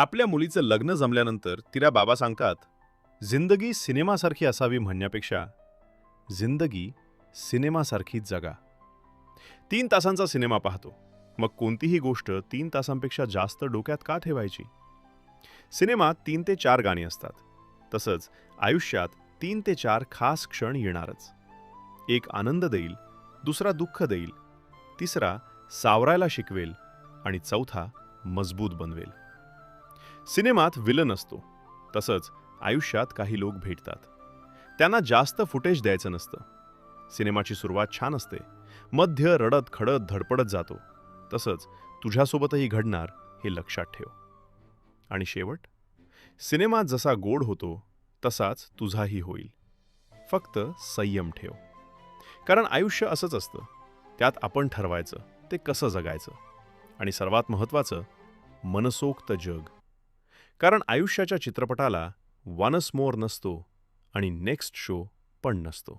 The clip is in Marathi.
आपल्या मुलीचं लग्न जमल्यानंतर तिला बाबा सांगतात, जिंदगी सिनेमासारखी असावी म्हणण्यापेक्षा जिंदगी सिनेमासारखी जगा. 3 तासांचा सिनेमा पाहतो. मग कोणतीही गोष्ट 3 तासांपेक्षा जास्त डोक्यात का ठेवायची? सिनेमात 3 ते 4 गाणी असतात. तसंच आयुष्यात 3 ते 4 खास क्षण येणारच. एक आनंद देईल, दुसरा दुःख देईल, तिसरा सावरायला शिकवेल आणि चौथा मजबूत बनवेल. सिनेमात विलन असतो, तसंच आयुष्यात काही लोक भेटतात. त्यांना जास्त फुटेज द्यायचं नसतं. सिनेमाची सुरुवात छान असते, मध्य रडत खडत धडपडत जातो. तसंच तुझ्यासोबतही घडणार हे लक्षात ठेव. आणि शेवट, सिनेमात जसा गोड होतो तसाच तुझाही होईल. फक्त संयम ठेव. कारण आयुष्य असंच असतं. त्यात आपण ठरवायचं ते कसं जगायचं. आणि सर्वात महत्त्वाचं, मनसोक्त जग. कारण आयुष्याच्या चित्रपटाला वन्स मोर नसतो आणि नेक्स्ट शो पण नसतो.